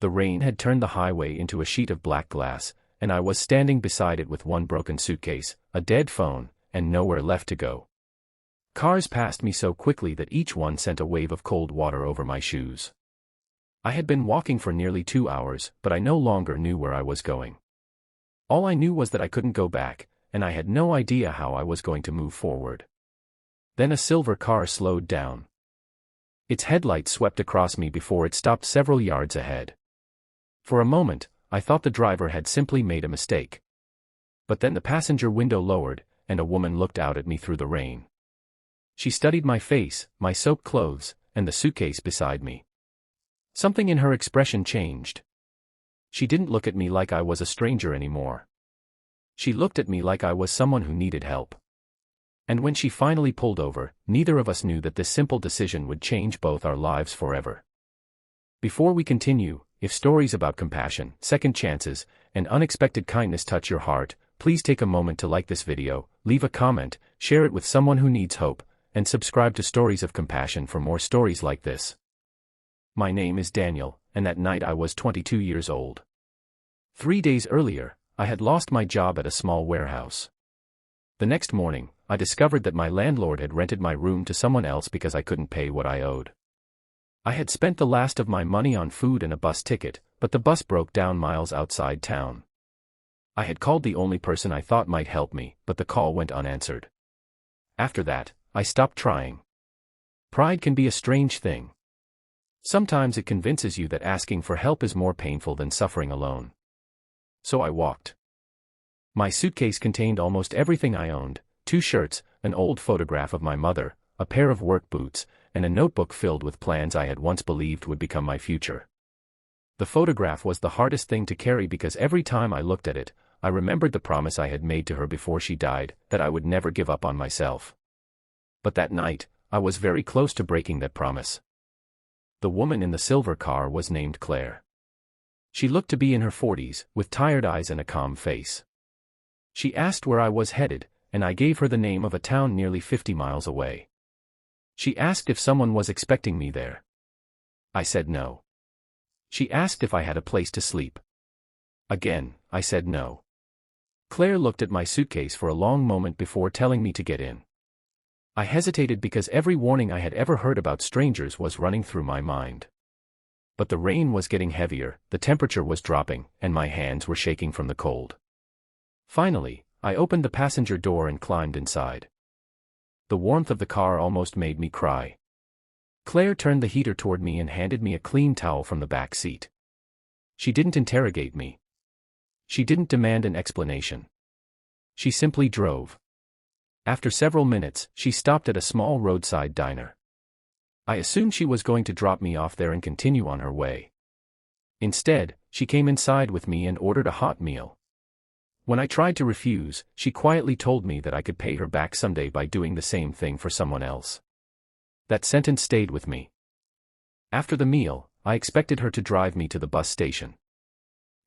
The rain had turned the highway into a sheet of black glass, and I was standing beside it with one broken suitcase, a dead phone, and nowhere left to go. Cars passed me so quickly that each one sent a wave of cold water over my shoes. I had been walking for nearly 2 hours, but I no longer knew where I was going. All I knew was that I couldn't go back, and I had no idea how I was going to move forward. Then a silver car slowed down. Its headlights swept across me before it stopped several yards ahead. For a moment, I thought the driver had simply made a mistake. But then the passenger window lowered, and a woman looked out at me through the rain. She studied my face, my soaked clothes, and the suitcase beside me. Something in her expression changed. She didn't look at me like I was a stranger anymore. She looked at me like I was someone who needed help. And when she finally pulled over, neither of us knew that this simple decision would change both our lives forever. Before we continue, if stories about compassion, second chances, and unexpected kindness touch your heart, please take a moment to like this video, leave a comment, share it with someone who needs hope, and subscribe to Stories of Compassion for more stories like this. My name is Daniel, and that night I was 22 years old. 3 days earlier, I had lost my job at a small warehouse. The next morning, I discovered that my landlord had rented my room to someone else because I couldn't pay what I owed. I had spent the last of my money on food and a bus ticket, but the bus broke down miles outside town. I had called the only person I thought might help me, but the call went unanswered. After that, I stopped trying. Pride can be a strange thing. Sometimes it convinces you that asking for help is more painful than suffering alone. So I walked. My suitcase contained almost everything I owned: 2 shirts, an old photograph of my mother, a pair of work boots, and a notebook filled with plans I had once believed would become my future. The photograph was the hardest thing to carry because every time I looked at it, I remembered the promise I had made to her before she died, that I would never give up on myself. But that night, I was very close to breaking that promise. The woman in the silver car was named Claire. She looked to be in her 40s, with tired eyes and a calm face. She asked where I was headed, and I gave her the name of a town nearly 50 miles away. She asked if someone was expecting me there. I said no. She asked if I had a place to sleep. Again, I said no. Claire looked at my suitcase for a long moment before telling me to get in. I hesitated because every warning I had ever heard about strangers was running through my mind. But the rain was getting heavier, the temperature was dropping, and my hands were shaking from the cold. Finally, I opened the passenger door and climbed inside. The warmth of the car almost made me cry. Claire turned the heater toward me and handed me a clean towel from the back seat. She didn't interrogate me. She didn't demand an explanation. She simply drove. After several minutes, she stopped at a small roadside diner. I assumed she was going to drop me off there and continue on her way. Instead, she came inside with me and ordered a hot meal. When I tried to refuse, she quietly told me that I could pay her back someday by doing the same thing for someone else. That sentence stayed with me. After the meal, I expected her to drive me to the bus station.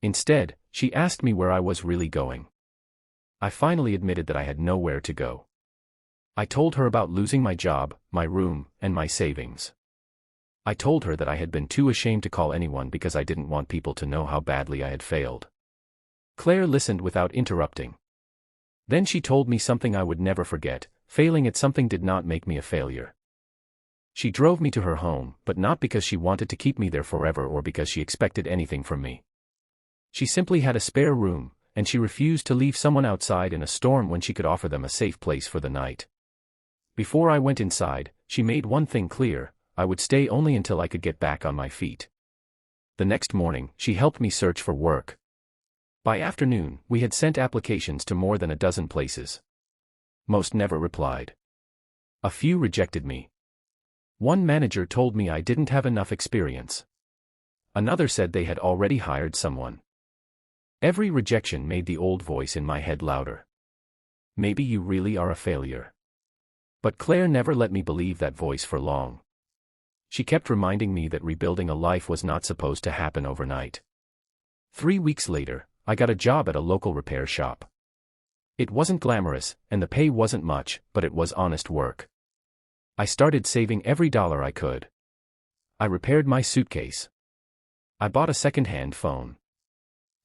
Instead, she asked me where I was really going. I finally admitted that I had nowhere to go. I told her about losing my job, my room, and my savings. I told her that I had been too ashamed to call anyone because I didn't want people to know how badly I had failed. Claire listened without interrupting. Then she told me something I would never forget: failing at something did not make me a failure. She drove me to her home, but not because she wanted to keep me there forever or because she expected anything from me. She simply had a spare room, and she refused to leave someone outside in a storm when she could offer them a safe place for the night. Before I went inside, she made one thing clear: I would stay only until I could get back on my feet. The next morning, she helped me search for work. By afternoon, we had sent applications to more than a dozen places. Most never replied. A few rejected me. One manager told me I didn't have enough experience. Another said they had already hired someone. Every rejection made the old voice in my head louder. Maybe you really are a failure. But Claire never let me believe that voice for long. She kept reminding me that rebuilding a life was not supposed to happen overnight. 3 weeks later, I got a job at a local repair shop. It wasn't glamorous, and the pay wasn't much, but it was honest work. I started saving every dollar I could. I repaired my suitcase. I bought a second-hand phone.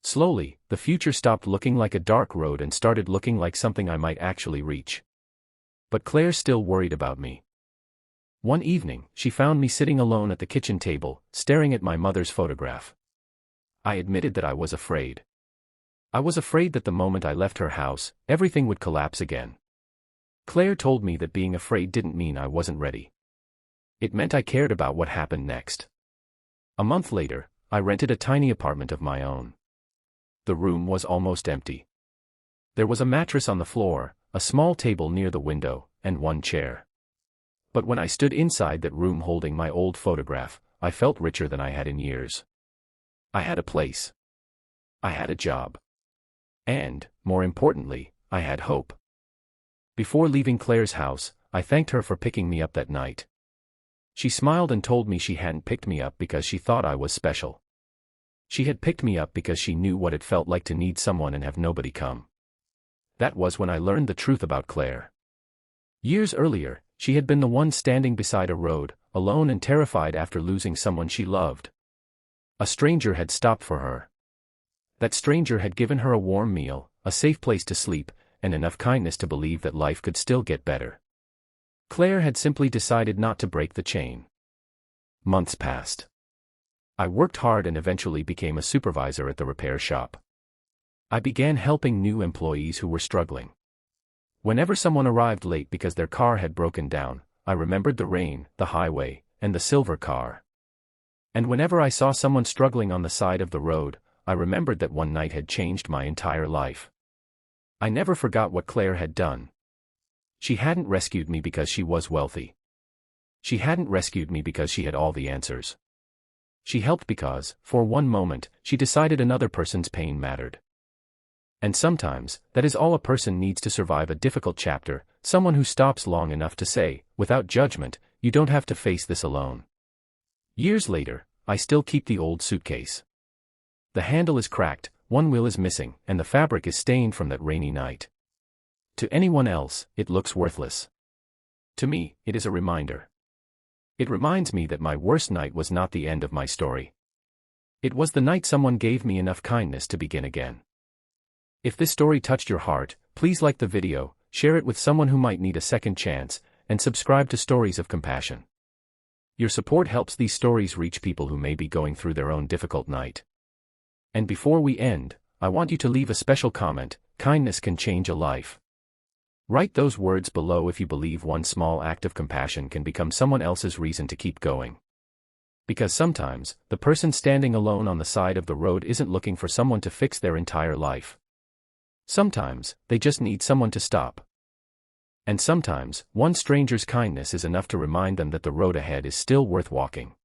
Slowly, the future stopped looking like a dark road and started looking like something I might actually reach. But Claire still worried about me. One evening, she found me sitting alone at the kitchen table, staring at my mother's photograph. I admitted that I was afraid. I was afraid that the moment I left her house, everything would collapse again. Claire told me that being afraid didn't mean I wasn't ready. It meant I cared about what happened next. A month later, I rented a tiny apartment of my own. The room was almost empty. There was a mattress on the floor, a small table near the window, and one chair. But when I stood inside that room holding my old photograph, I felt richer than I had in years. I had a place. I had a job. And, more importantly, I had hope. Before leaving Claire's house, I thanked her for picking me up that night. She smiled and told me she hadn't picked me up because she thought I was special. She had picked me up because she knew what it felt like to need someone and have nobody come. That was when I learned the truth about Claire. Years earlier, she had been the one standing beside a road, alone and terrified after losing someone she loved. A stranger had stopped for her. That stranger had given her a warm meal, a safe place to sleep, and enough kindness to believe that life could still get better. Claire had simply decided not to break the chain. Months passed. I worked hard and eventually became a supervisor at the repair shop. I began helping new employees who were struggling. Whenever someone arrived late because their car had broken down, I remembered the rain, the highway, and the silver car. And whenever I saw someone struggling on the side of the road, I remembered that one night had changed my entire life. I never forgot what Claire had done. She hadn't rescued me because she was wealthy. She hadn't rescued me because she had all the answers. She helped because, for one moment, she decided another person's pain mattered. And sometimes, that is all a person needs to survive a difficult chapter, someone who stops long enough to say, without judgment, you don't have to face this alone. Years later, I still keep the old suitcase. The handle is cracked, one wheel is missing, and the fabric is stained from that rainy night. To anyone else, it looks worthless. To me, it is a reminder. It reminds me that my worst night was not the end of my story. It was the night someone gave me enough kindness to begin again. If this story touched your heart, please like the video, share it with someone who might need a second chance, and subscribe to Stories of Compassion. Your support helps these stories reach people who may be going through their own difficult night. And before we end, I want you to leave a special comment: kindness can change a life. Write those words below if you believe one small act of compassion can become someone else's reason to keep going. Because sometimes, the person standing alone on the side of the road isn't looking for someone to fix their entire life. Sometimes, they just need someone to stop. And sometimes, one stranger's kindness is enough to remind them that the road ahead is still worth walking.